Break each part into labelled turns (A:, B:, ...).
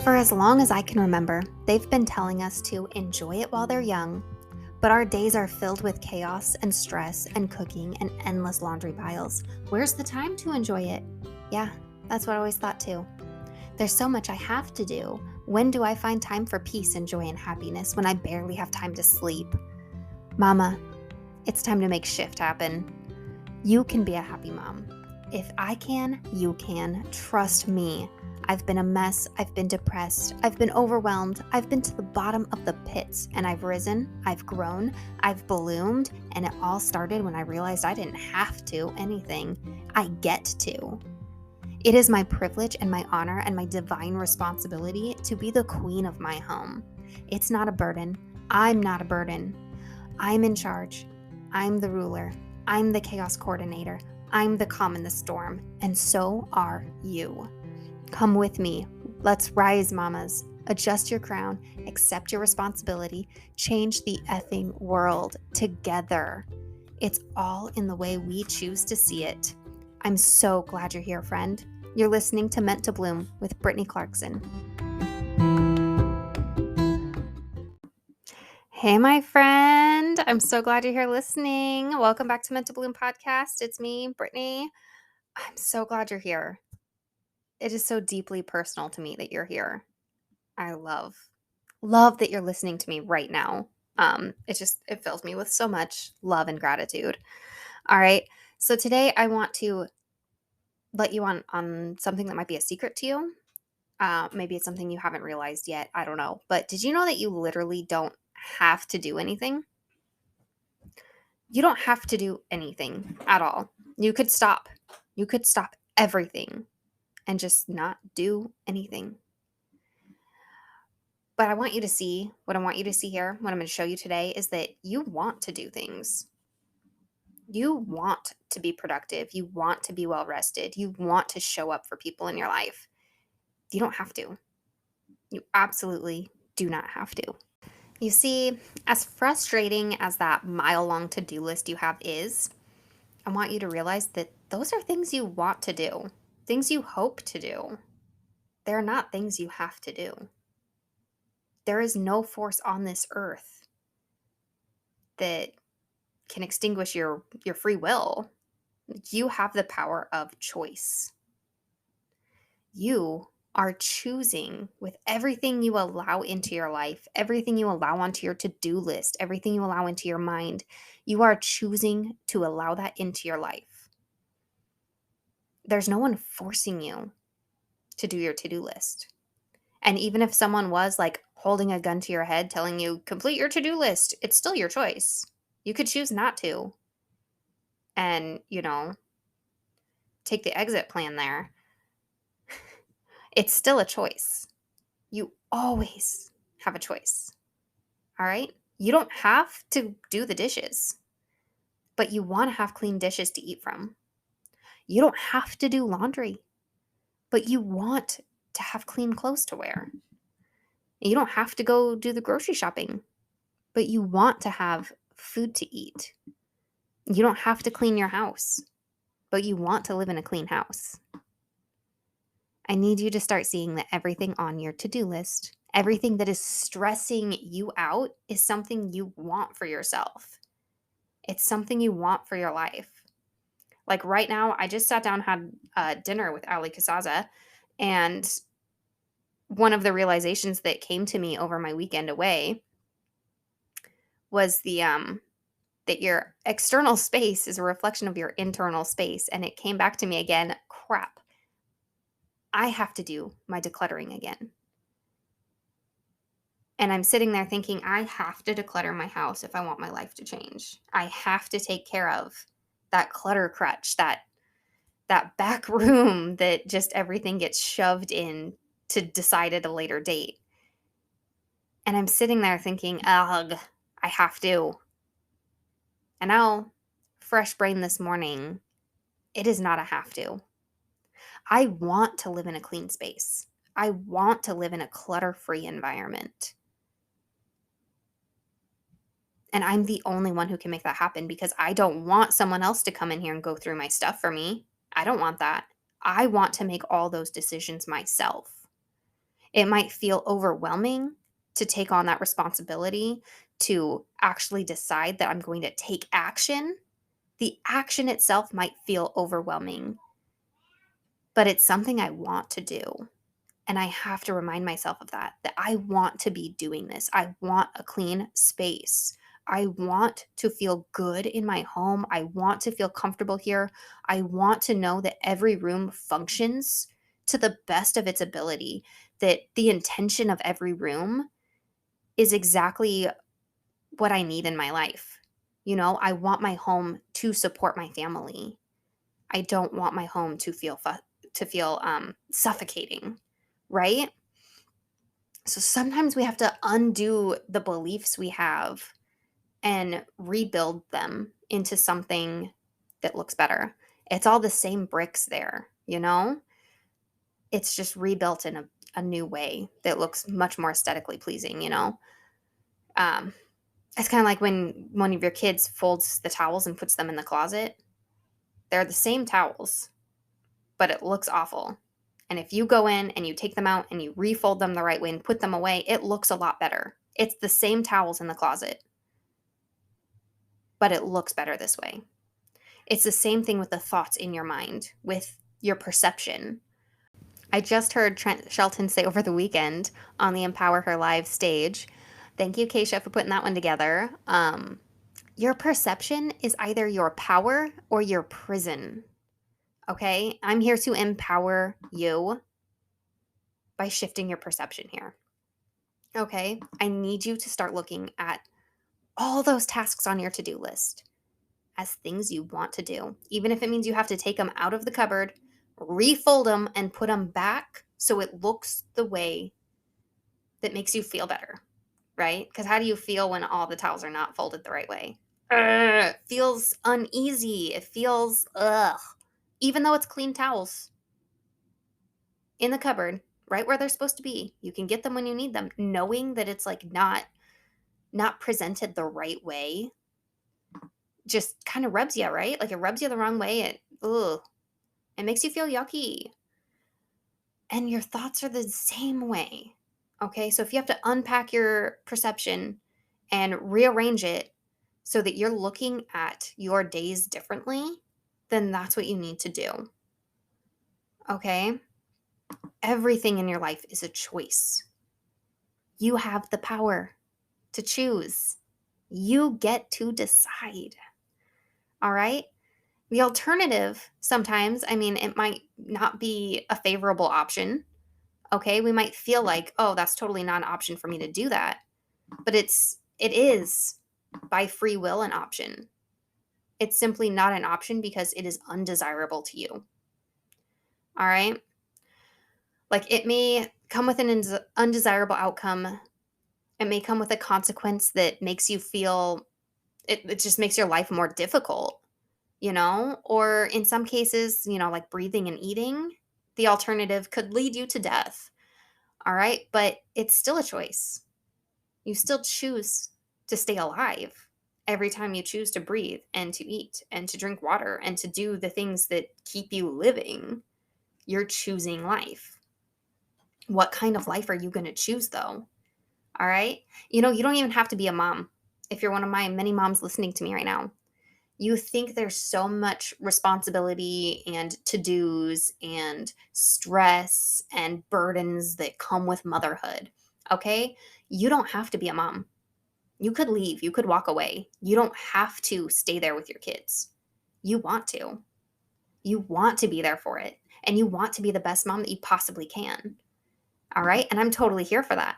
A: For as long as I can remember, they've been telling us to enjoy it while they're young, but our days are filled with chaos and stress and cooking and endless laundry piles. Where's the time to enjoy it? Yeah, that's what I always thought too. There's so much I have to do. When do I find time for peace and joy and happiness when I barely have time to sleep? Mama, it's time to make shift happen. You can be a happy mom. If I can, you can. Trust me. I've been a mess. I've been depressed. I've been overwhelmed. I've been to the bottom of the pits, and I've risen. I've grown. I've bloomed. And it all started when I realized I didn't have to anything. I get to. It is my privilege and my honor and my divine responsibility to be the queen of my home. It's not a burden. I'm not a burden. I'm in charge. I'm the ruler. I'm the chaos coordinator. I'm the calm in the storm. And so are you. Come with me. Let's rise, mamas. Adjust your crown. Accept your responsibility. Change the effing world together. It's all in the way we choose to see it. I'm so glad you're here, friend. You're listening to Meant to Bloom with Brittany Clarkson. Hey, my friend. I'm so glad you're here listening. Welcome back to Meant to Bloom podcast. It's me, Brittany. I'm so glad you're here. It is so deeply personal to me that you're here. I love that you're listening to me right now. It fills me with so much love and gratitude. All right. So today I want to let you on something that might be a secret to you. Maybe it's something you haven't realized yet. I don't know. But did you know that you literally don't have to do anything? You don't have to do anything at all. You could stop. You could stop everything and just not do anything. But I want you to see, what I want you to see here, what I'm going to show you today is that you want to do things. You want to be productive. You want to be well rested. You want to show up for people in your life. You don't have to. You absolutely do not have to. You see, as frustrating as that mile-long to-do list you have is, I want you to realize that those are things you want to do, things you hope to do. They're not things you have to do. There is no force on this earth that can extinguish your free will. You have the power of choice. You are choosing with everything you allow into your life, everything you allow onto your to-do list, everything you allow into your mind. You are choosing to allow that into your life. There's no one forcing you to do your to-do list. And even if someone was like holding a gun to your head telling you, complete your to-do list, it's still your choice. You could choose not to. And, take the exit plan there. It's still a choice. You always have a choice. All right? You don't have to do the dishes, but you want to have clean dishes to eat from. You don't have to do laundry, but you want to have clean clothes to wear. You don't have to go do the grocery shopping, but you want to have food to eat. You don't have to clean your house, but you want to live in a clean house. I need you to start seeing that everything on your to-do list, everything that is stressing you out, is something you want for yourself. It's something you want for your life. Like right now, I just sat down, had dinner with Ali Kasaza, and one of the realizations that came to me over my weekend away was that your external space is a reflection of your internal space. And it came back to me again, crap, I have to do my decluttering again. And I'm sitting there thinking, I have to declutter my house if I want my life to change. I have to take care of that clutter crutch, that back room that just everything gets shoved in to decide at a later date. And I'm sitting there thinking, ugh, I have to. And now, fresh brain this morning, it is not a have to. I want to live in a clean space. I want to live in a clutter-free environment. And I'm the only one who can make that happen because I don't want someone else to come in here and go through my stuff for me. I don't want that. I want to make all those decisions myself. It might feel overwhelming to take on that responsibility, to actually decide that I'm going to take action. The action itself might feel overwhelming, but it's something I want to do. And I have to remind myself of that I want to be doing this. I want a clean space. I want to feel good in my home. I want to feel comfortable here. I want to know that every room functions to the best of its ability, that the intention of every room is exactly what I need in my life. I want my home to support my family. I don't want my home to feel suffocating, right? So sometimes we have to undo the beliefs we have and rebuild them into something that looks better. It's all the same bricks there, you know? It's just rebuilt in a new way that looks much more aesthetically pleasing, you know? Um, it's kind of like when one of your kids folds the towels and puts them in the closet. They're the same towels, but it looks awful. And if you go in and you take them out and you refold them the right way and put them away, it looks a lot better. It's the same towels in the closet, but it looks better this way. It's the same thing with the thoughts in your mind, with your perception. I just heard Trent Shelton say over the weekend on the Empower Her Live stage. Thank you, Kacia, for putting that one together. Your perception is either your power or your prison. Okay? I'm here to empower you by shifting your perception here. Okay? I need you to start looking at all those tasks on your to do list as things you want to do, even if it means you have to take them out of the cupboard, refold them, and put them back so it looks the way that makes you feel better, right? Because how do you feel when all the towels are not folded the right way? It feels uneasy. It feels ugh. Even though it's clean towels in the cupboard, right where they're supposed to be, you can get them when you need them, knowing that it's like not presented the right way just kind of rubs you, right? Like it rubs you the wrong way. It makes you feel yucky. And your thoughts are the same way. Okay? So if you have to unpack your perception and rearrange it so that you're looking at your days differently, then that's what you need to do. Okay? Everything in your life is a choice. You have the power to choose. You get to decide. All right? The alternative sometimes, I mean, it might not be a favorable option. Okay, we might feel like, oh, that's totally not an option for me to do that. But it is by free will an option. It's simply not an option because it is undesirable to you. All right? Like it may come with an undesirable outcome. It may come with a consequence that makes you feel it just makes your life more difficult, or in some cases, like breathing and eating, the alternative could lead you to death. All right? But it's still a choice. You still choose to stay alive every time you choose to breathe and to eat and to drink water and to do the things that keep you living. You're choosing life. What kind of life are you going to choose, though? All right? You don't even have to be a mom. If you're one of my many moms listening to me right now, you think there's so much responsibility and to-dos and stress and burdens that come with motherhood. Okay? You don't have to be a mom. You could leave, you could walk away. You don't have to stay there with your kids. You want to. You want to be there for it. And you want to be the best mom that you possibly can. All right? And I'm totally here for that.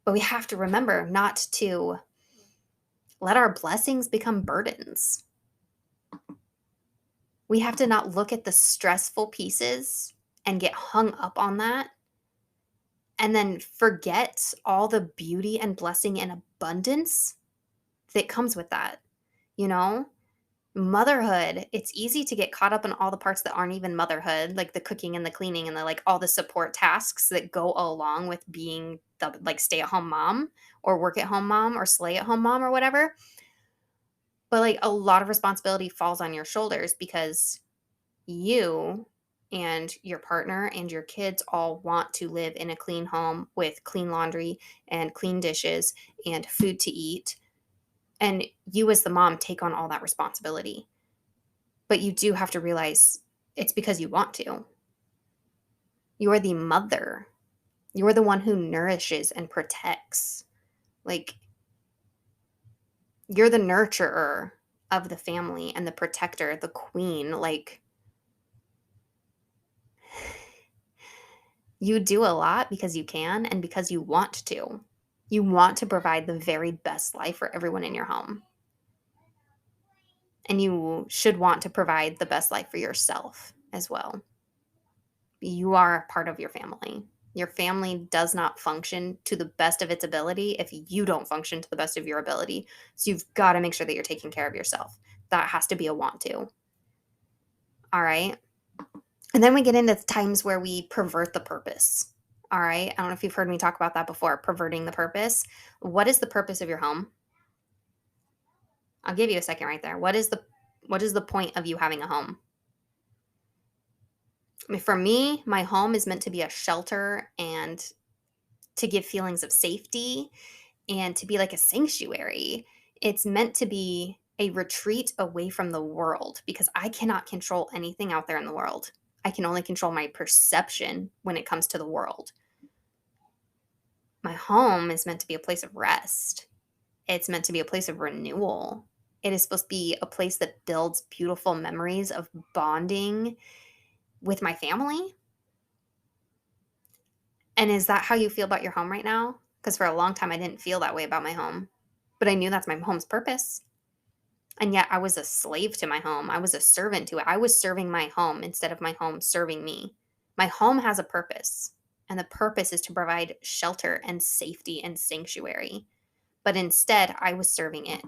A: But we have to remember not to let our blessings become burdens. We have to not look at the stressful pieces and get hung up on that and then forget all the beauty and blessing and abundance that comes with that. You know, motherhood, it's easy to get caught up in all the parts that aren't even motherhood, like the cooking and the cleaning and the like all the support tasks that go along with being the like stay-at-home mom or work-at-home mom or slay-at-home mom or whatever. But like a lot of responsibility falls on your shoulders because you and your partner and your kids all want to live in a clean home with clean laundry and clean dishes and food to eat. And you, as the mom, take on all that responsibility. But you do have to realize it's because you want to. You're the mother, you're the one who nourishes and protects. Like, you're the nurturer of the family and the protector, the queen. Like, you do a lot because you can and because you want to. You want to provide the very best life for everyone in your home. And you should want to provide the best life for yourself as well. You are part of your family. Your family does not function to the best of its ability if you don't function to the best of your ability. So you've got to make sure that you're taking care of yourself. That has to be a want to. All right. And then we get into times where we pervert the purpose. All right. I don't know if you've heard me talk about that before, perverting the purpose. What is the purpose of your home? I'll give you a second right there. What is the point of you having a home? I mean, for me, my home is meant to be a shelter and to give feelings of safety and to be like a sanctuary. It's meant to be a retreat away from the world because I cannot control anything out there in the world. I can only control my perception when it comes to the world. My home is meant to be a place of rest. It's meant to be a place of renewal. It is supposed to be a place that builds beautiful memories of bonding with my family. And is that how you feel about your home right now? Because for a long time, I didn't feel that way about my home, but I knew that's my home's purpose. And yet I was a slave to my home. I was a servant to it. I was serving my home instead of my home serving me. My home has a purpose, and the purpose is to provide shelter and safety and sanctuary. But instead, I was serving it.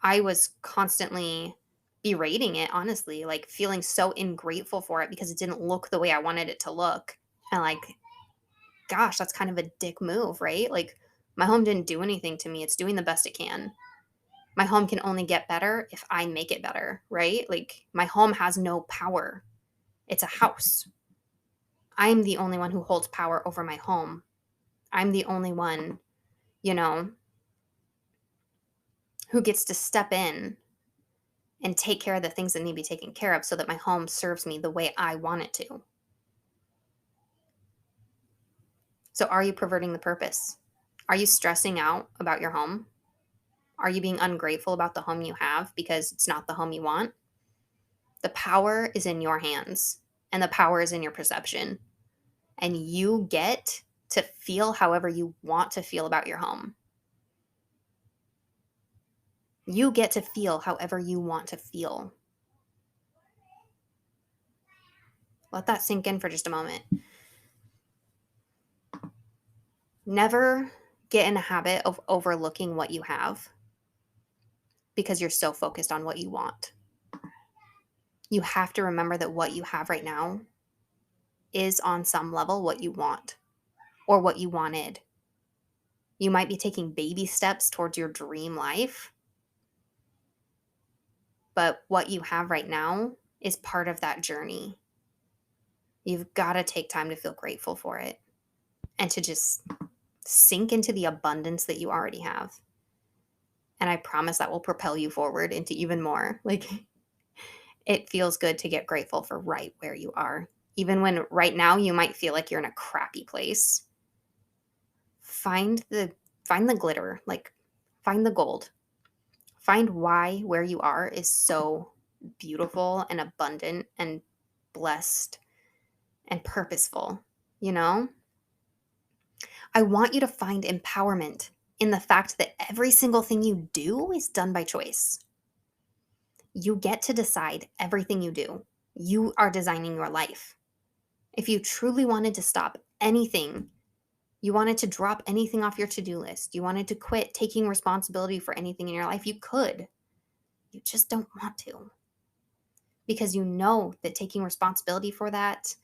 A: I was constantly berating it, honestly, like feeling so ungrateful for it because it didn't look the way I wanted it to look. And like, gosh, that's kind of a dick move, right? Like, my home didn't do anything to me. It's doing the best it can. My home can only get better if I make it better, right? Like, my home has no power. It's a house. I'm the only one who holds power over my home. I'm the only one, you know, who gets to step in and take care of the things that need to be taken care of so that my home serves me the way I want it to. So, are you perverting the purpose? Are you stressing out about your home? Are you being ungrateful about the home you have because it's not the home you want? The power is in your hands, and the power is in your perception. And you get to feel however you want to feel about your home. You get to feel however you want to feel. Let that sink in for just a moment. Never get in a habit of overlooking what you have because you're so focused on what you want. You have to remember that what you have right now is on some level what you want or what you wanted. You might be taking baby steps towards your dream life, but what you have right now is part of that journey. You've got to take time to feel grateful for it and to just sink into the abundance that you already have. And I promise that will propel you forward into even more. Like, it feels good to get grateful for right where you are. Even when right now you might feel like you're in a crappy place. Find the glitter, like find the gold. Find why where you are is so beautiful and abundant and blessed and purposeful, you know? I want you to find empowerment in the fact that every single thing you do is done by choice. You get to decide everything you do. You are designing your life. If you truly wanted to stop anything, you wanted to drop anything off your to-do list, you wanted to quit taking responsibility for anything in your life, you could. You just don't want to. Because you know that taking responsibility for that,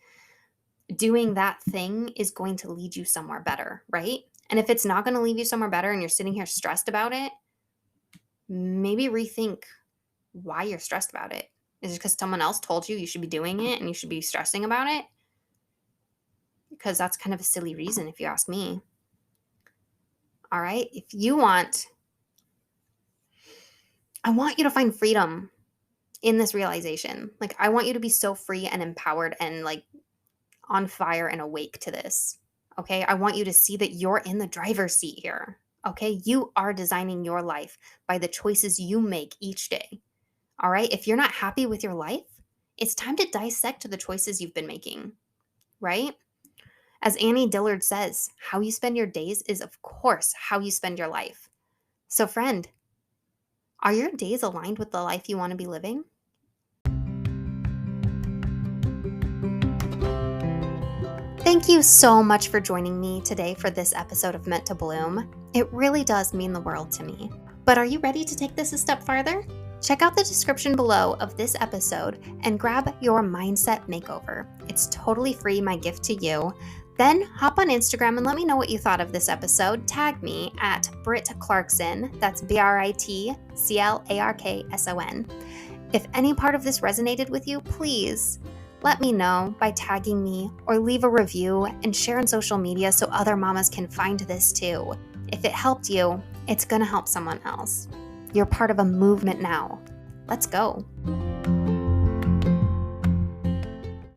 A: doing that thing is going to lead you somewhere better, right? And if it's not going to lead you somewhere better and you're sitting here stressed about it, maybe rethink why you're stressed about it. Is it because someone else told you should be doing it and you should be stressing about it? Because that's kind of a silly reason if you ask me. All right? I want you to find freedom in this realization. Like, I want you to be so free and empowered and like on fire and awake to this. Okay? I want you to see that you're in the driver's seat here. Okay? You are designing your life by the choices you make each day. All right? If you're not happy with your life, it's time to dissect the choices you've been making, right? As Annie Dillard says, how you spend your days is, of course, how you spend your life. So, friend, are your days aligned with the life you want to be living? Thank you so much for joining me today for this episode of Meant to Bloom. It really does mean the world to me. But are you ready to take this a step farther? Check out the description below of this episode and grab your mindset makeover. It's totally free, my gift to you. Then hop on Instagram and let me know what you thought of this episode. Tag me at Britt Clarkson, that's BritClarkson. If any part of this resonated with you, please let me know by tagging me or leave a review and share on social media so other mamas can find this too. If it helped you, it's gonna help someone else. You're part of a movement now. Let's go.